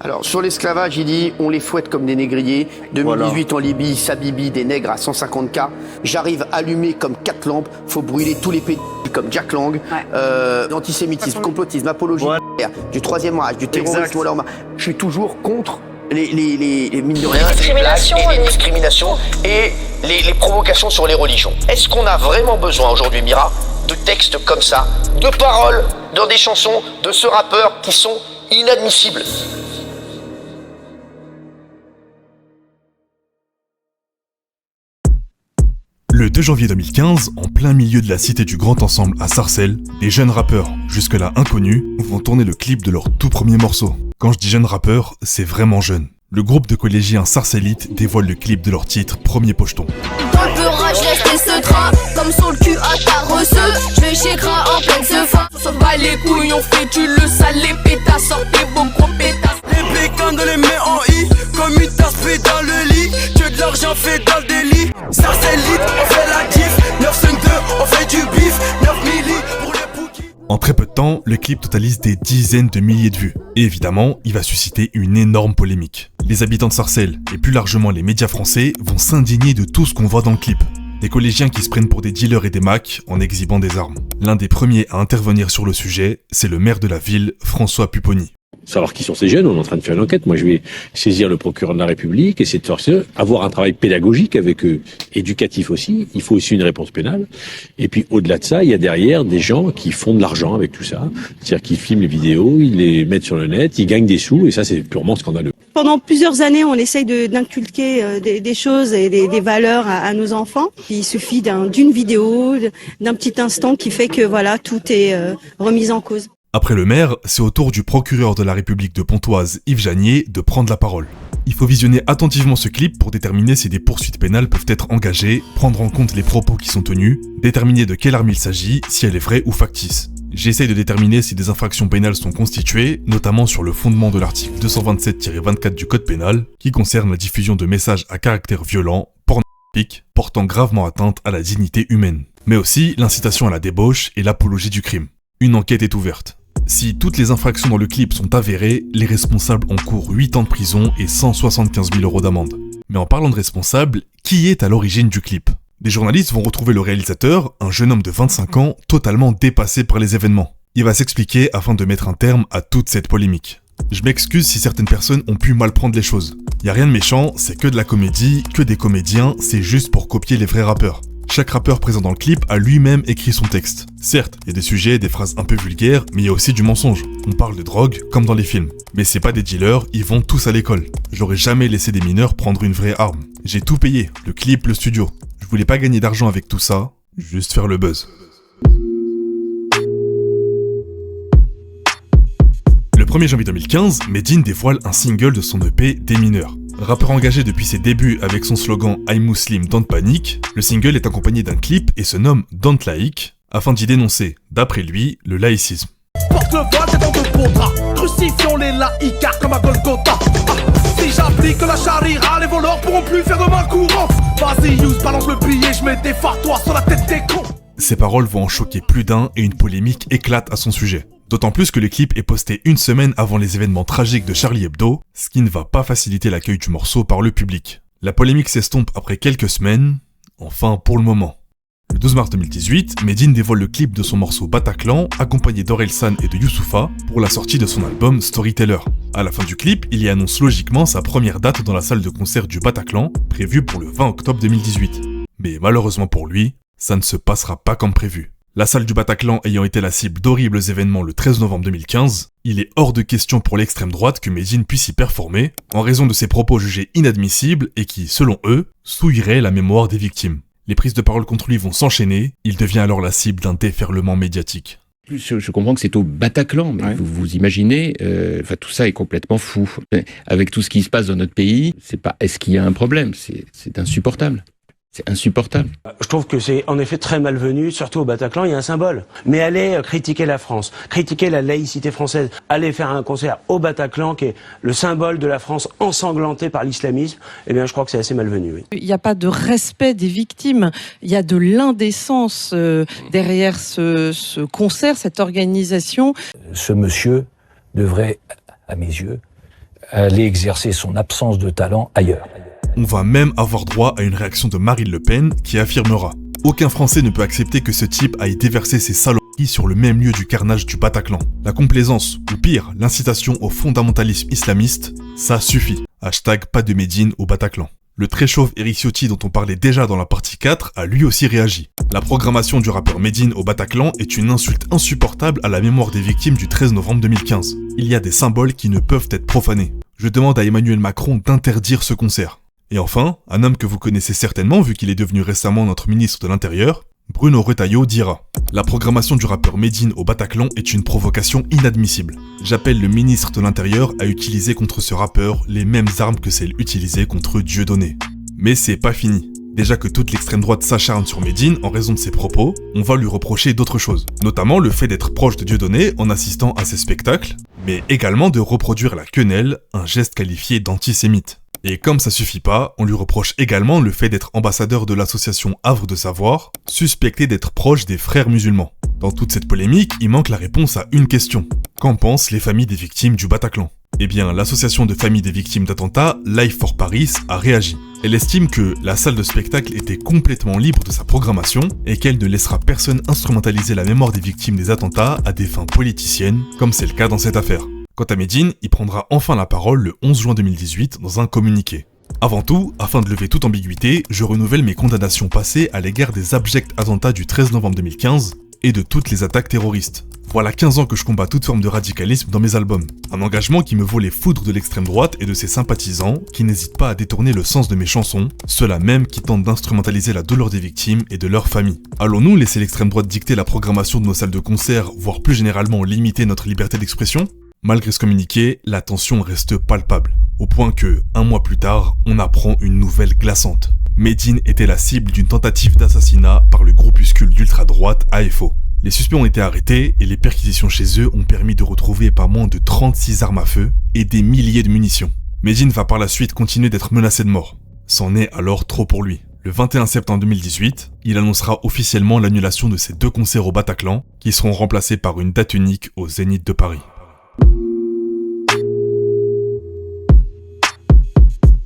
Alors, sur l'esclavage, il dit on les fouette comme des négriers. 2018 en Libye, Sabibi, des nègres à 150K. J'arrive allumé comme 4 lampes. Faut brûler tous les pédophiles comme Jack Lang. Antisémitisme, complotisme, apologie du troisième Reich, du terrorisme. Je suis toujours contre les mine de rien, les discriminations et les provocations sur les religions. Est-ce qu'on a vraiment besoin aujourd'hui, Mira, de textes comme ça, de paroles dans des chansons de ce rappeur qui sont inadmissibles? Le 2 janvier 2015, en plein milieu de la cité du Grand Ensemble à Sarcelles, des jeunes rappeurs, jusque-là inconnus, vont tourner le clip de leur tout premier morceau. Quand je dis jeunes rappeurs, c'est vraiment jeune. Le groupe de collégiens sarcellites dévoile le clip de leur titre Premier Pocheton. Dans le rage, laisse ce drap, comme sur le cul à ta receuse. Je vais chez Gras en pleine ce fin. Sauf pas les couilles, on fait tu le sale, les pétasses, sortez vos gros pétasses. Les bécanes de les met en I, comme une tasse fait dans le lit. Que de l'argent fait dans le délit. Sarcellite, on fait la diff. 952, on fait du bif. 9 milli pour les bouquets. En très peu de temps, le clip totalise des dizaines de milliers de vues. Et évidemment, il va susciter une énorme polémique. Les habitants de Sarcelles, et plus largement les médias français, vont s'indigner de tout ce qu'on voit dans le clip. Des collégiens qui se prennent pour des dealers et des macs en exhibant des armes. L'un des premiers à intervenir sur le sujet, c'est le maire de la ville, François Pupponi. Savoir qui sont ces jeunes, on est en train de faire une enquête. Moi, je vais saisir le procureur de la République, essayer de faire avoir un travail pédagogique avec eux, éducatif aussi. Il faut aussi une réponse pénale. Et puis, au-delà de ça, il y a derrière des gens qui font de l'argent avec tout ça. C'est-à-dire qu'ils filment les vidéos, ils les mettent sur le net, ils gagnent des sous, et ça, c'est purement scandaleux. Pendant plusieurs années, on essaye d'inculquer des choses et des valeurs à nos enfants. Il suffit d'une vidéo, d'un petit instant qui fait que voilà, tout est remis en cause. Après le maire, c'est au tour du procureur de la République de Pontoise, Yves Janier, de prendre la parole. Il faut visionner attentivement ce clip pour déterminer si des poursuites pénales peuvent être engagées, prendre en compte les propos qui sont tenus, déterminer de quelle arme il s'agit, si elle est vraie ou factice. J'essaye de déterminer si des infractions pénales sont constituées, notamment sur le fondement de l'article 227-24 du Code pénal, qui concerne la diffusion de messages à caractère violent, pornographique, portant gravement atteinte à la dignité humaine, mais aussi l'incitation à la débauche et l'apologie du crime. Une enquête est ouverte. Si toutes les infractions dans le clip sont avérées, les responsables encourent 8 ans de prison et 175 000 € d'amende. Mais en parlant de responsables, qui est à l'origine du clip? Des journalistes vont retrouver le réalisateur, un jeune homme de 25 ans, totalement dépassé par les événements. Il va s'expliquer afin de mettre un terme à toute cette polémique. Je m'excuse si certaines personnes ont pu mal prendre les choses. Y a rien de méchant, c'est que de la comédie, que des comédiens, c'est juste pour copier les vrais rappeurs. Chaque rappeur présent dans le clip a lui-même écrit son texte. Certes, il y a des sujets, des phrases un peu vulgaires, mais il y a aussi du mensonge. On parle de drogue, comme dans les films. Mais c'est pas des dealers, ils vont tous à l'école. J'aurais jamais laissé des mineurs prendre une vraie arme. J'ai tout payé, le clip, le studio. Je voulais pas gagner d'argent avec tout ça, juste faire le buzz. Le 1er janvier 2015, Medine dévoile un single de son EP Des mineurs. Rappeur engagé depuis ses débuts avec son slogan I'm Muslim, don't panic, le single est accompagné d'un clip et se nomme Don't Laïc, afin d'y dénoncer, d'après lui, le laïcisme. Porte le voile, c'est dans deux poudres. Crucifions les laïcars comme à Golgotha. Si j'applique la charia, les voleurs pourront plus faire de mal courant. Vas-y, use, balance le billet, je mets des fartois sur la tête des cons. Ces paroles vont en choquer plus d'un et une polémique éclate à son sujet. D'autant plus que le clip est posté une semaine avant les événements tragiques de Charlie Hebdo, ce qui ne va pas faciliter l'accueil du morceau par le public. La polémique s'estompe après quelques semaines, enfin pour le moment. Le 12 mars 2018, Medine dévoile le clip de son morceau Bataclan, accompagné d'Orelsan et de Youssoupha, pour la sortie de son album Storyteller. À la fin du clip, il y annonce logiquement sa première date dans la salle de concert du Bataclan, prévue pour le 20 octobre 2018. Mais malheureusement pour lui, ça ne se passera pas comme prévu. La salle du Bataclan ayant été la cible d'horribles événements le 13 novembre 2015, il est hors de question pour l'extrême droite que Medine puisse y performer, en raison de ses propos jugés inadmissibles et qui, selon eux, souilleraient la mémoire des victimes. Les prises de parole contre lui vont s'enchaîner, il devient alors la cible d'un déferlement médiatique. Je comprends que c'est au Bataclan, mais vous imaginez, tout ça est complètement fou. Avec tout ce qui se passe dans notre pays, c'est pas est-ce qu'il y a un problème, c'est insupportable. C'est insupportable. Je trouve que c'est en effet très malvenu, surtout au Bataclan, il y a un symbole. Mais aller critiquer la France, critiquer la laïcité française, aller faire un concert au Bataclan, qui est le symbole de la France ensanglantée par l'islamisme, eh bien je crois que c'est assez malvenu. Oui. Il n'y a pas de respect des victimes, il y a de l'indécence derrière ce concert, cette organisation. Ce monsieur devrait, à mes yeux, aller exercer son absence de talent ailleurs. On va même avoir droit à une réaction de Marine Le Pen qui affirmera « Aucun Français ne peut accepter que ce type aille déverser ses saloperies sur le même lieu du carnage du Bataclan. La complaisance, ou pire, l'incitation au fondamentalisme islamiste, ça suffit. Hashtag pas de Médine au Bataclan ». Le très chauve Éric Ciotti dont on parlait déjà dans la partie 4 a lui aussi réagi. La programmation du rappeur Médine au Bataclan est une insulte insupportable à la mémoire des victimes du 13 novembre 2015. Il y a des symboles qui ne peuvent être profanés. Je demande à Emmanuel Macron d'interdire ce concert. Et enfin, un homme que vous connaissez certainement vu qu'il est devenu récemment notre ministre de l'Intérieur, Bruno Retailleau dira « La programmation du rappeur Médine au Bataclan est une provocation inadmissible. J'appelle le ministre de l'Intérieur à utiliser contre ce rappeur les mêmes armes que celles utilisées contre Dieudonné. » Mais c'est pas fini. Déjà que toute l'extrême droite s'acharne sur Médine en raison de ses propos, on va lui reprocher d'autres choses. Notamment le fait d'être proche de Dieudonné en assistant à ses spectacles, mais également de reproduire la quenelle, un geste qualifié d'antisémite. Et comme ça suffit pas, on lui reproche également le fait d'être ambassadeur de l'association Havre de Savoir, suspecté d'être proche des frères musulmans. Dans toute cette polémique, il manque la réponse à une question. Qu'en pensent les familles des victimes du Bataclan ? Eh bien, l'association de familles des victimes d'attentats, Life for Paris, a réagi. Elle estime que la salle de spectacle était complètement libre de sa programmation et qu'elle ne laissera personne instrumentaliser la mémoire des victimes des attentats à des fins politiciennes, comme c'est le cas dans cette affaire. Quant à Médine, il prendra enfin la parole le 11 juin 2018 dans un communiqué. Avant tout, afin de lever toute ambiguïté, je renouvelle mes condamnations passées à l'égard des abjects attentats du 13 novembre 2015 et de toutes les attaques terroristes. Voilà 15 ans que je combats toute forme de radicalisme dans mes albums. Un engagement qui me vaut les foudres de l'extrême droite et de ses sympathisants qui n'hésitent pas à détourner le sens de mes chansons, ceux-là même qui tentent d'instrumentaliser la douleur des victimes et de leurs familles. Allons-nous laisser l'extrême droite dicter la programmation de nos salles de concert, voire plus généralement limiter notre liberté d'expression ? Malgré ce communiqué, la tension reste palpable, au point que, un mois plus tard, on apprend une nouvelle glaçante. Médine était la cible d'une tentative d'assassinat par le groupuscule d'ultra-droite AFO. Les suspects ont été arrêtés et les perquisitions chez eux ont permis de retrouver pas moins de 36 armes à feu et des milliers de munitions. Médine va par la suite continuer d'être menacé de mort. C'en est alors trop pour lui. Le 21 septembre 2018, il annoncera officiellement l'annulation de ses 2 concerts au Bataclan, qui seront remplacés par une date unique au Zénith de Paris.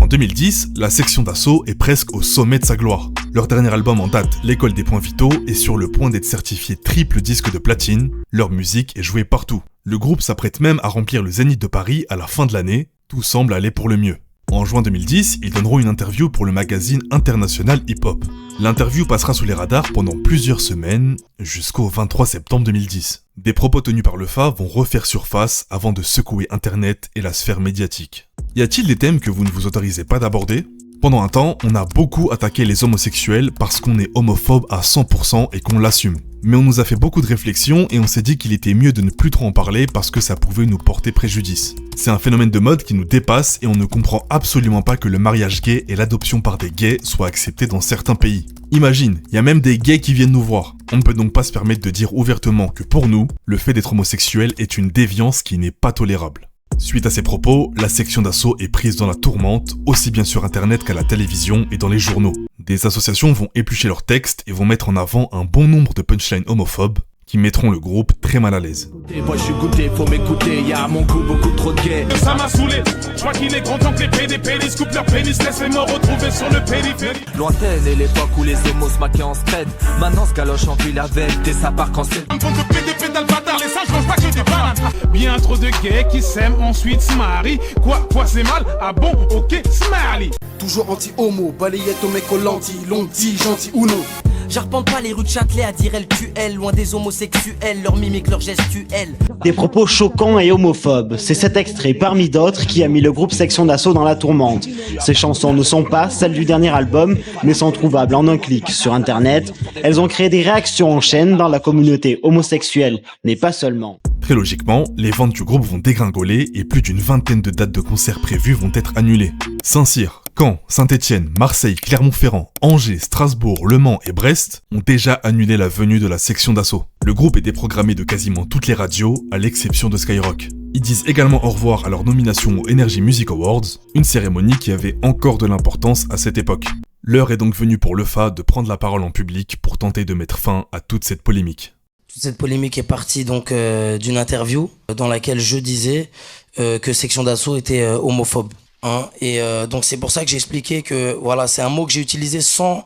En 2010, la section d'assaut est presque au sommet de sa gloire. Leur dernier album en date, L'école des points vitaux, est sur le point d'être certifié triple disque de platine. Leur musique est jouée partout. Le groupe s'apprête même à remplir le Zénith de Paris à la fin de l'année. Tout semble aller pour le mieux. En juin 2010, ils donneront une interview pour le magazine International Hip Hop. L'interview passera sous les radars pendant plusieurs semaines, jusqu'au 23 septembre 2010. Des propos tenus par le FA vont refaire surface avant de secouer Internet et la sphère médiatique. Y a-t-il des thèmes que vous ne vous autorisez pas d'aborder ? Pendant un temps, on a beaucoup attaqué les homosexuels parce qu'on est homophobe à 100% et qu'on l'assume. Mais on nous a fait beaucoup de réflexions et on s'est dit qu'il était mieux de ne plus trop en parler parce que ça pouvait nous porter préjudice. C'est un phénomène de mode qui nous dépasse et on ne comprend absolument pas que le mariage gay et l'adoption par des gays soient acceptés dans certains pays. Imagine, il y a même des gays qui viennent nous voir. On ne peut donc pas se permettre de dire ouvertement que pour nous, le fait d'être homosexuel est une déviance qui n'est pas tolérable. Suite à ces propos, la section d'assaut est prise dans la tourmente, aussi bien sur internet qu'à la télévision et dans les journaux. Des associations vont éplucher leurs textes et vont mettre en avant un bon nombre de punchlines homophobes qui mettront le groupe très mal à l'aise. Moi je suis goûté, faut m'écouter, y'a à mon cou beaucoup trop de gays. Ça m'a saoulé, je crois qu'il est grand temps que les PDP coupent leur pénis, laissez me retrouver sur le périphérie. Lointaine est l'époque où les hémos se maquaient en scred. Maintenant se galoche en ville avec des sapars quand c'est. En tant que PDP dans le bâtard, les singes mangent pas que des bananes. Bien trop de gays qui s'aiment, ensuite se marient. Quoi c'est mal? Ah bon, ok, smiley. Toujours anti-homo, balayette au mec au lentille, l'on dit gentil ou non. J'arpente pas les rues de Châtelet à dire LQL, loin des homosexuels, leur mimique, leur gestuelle. Des propos choquants et homophobes, c'est cet extrait parmi d'autres qui a mis le groupe Section d'Assaut dans la tourmente. Ces chansons ne sont pas celles du dernier album, mais sont trouvables en un clic sur internet. Elles ont créé des réactions en chaîne dans la communauté homosexuelle, mais pas seulement. Très logiquement, les ventes du groupe vont dégringoler et plus d'une vingtaine de dates de concerts prévues vont être annulées. Saint-Cyr, Caen, Saint-Étienne, Marseille, Clermont-Ferrand, Angers, Strasbourg, Le Mans et Brest ont déjà annulé la venue de la section d'assaut. Le groupe est déprogrammé de quasiment toutes les radios, à l'exception de Skyrock. Ils disent également au revoir à leur nomination aux Energy Music Awards, une cérémonie qui avait encore de l'importance à cette époque. L'heure est donc venue pour le FA de prendre la parole en public pour tenter de mettre fin à toute cette polémique. Toute cette polémique est partie donc d'une interview dans laquelle je disais que Section d'Assaut était homophobe. Hein. Et donc c'est pour ça que j'ai expliqué que voilà, c'est un mot que j'ai utilisé sans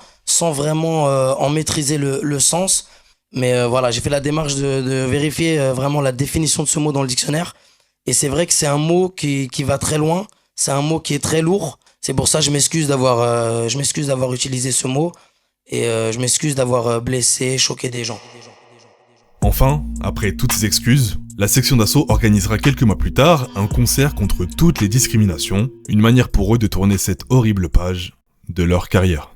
vraiment en maîtriser le sens. Mais voilà, j'ai fait la démarche de vérifier vraiment la définition de ce mot dans le dictionnaire. Et c'est vrai que c'est un mot qui va très loin. C'est un mot qui est très lourd. C'est pour ça que je m'excuse d'avoir utilisé ce mot. Et je m'excuse d'avoir blessé, choqué des gens. Enfin, après toutes ces excuses, la section d'assaut organisera quelques mois plus tard un concert contre toutes les discriminations, une manière pour eux de tourner cette horrible page de leur carrière.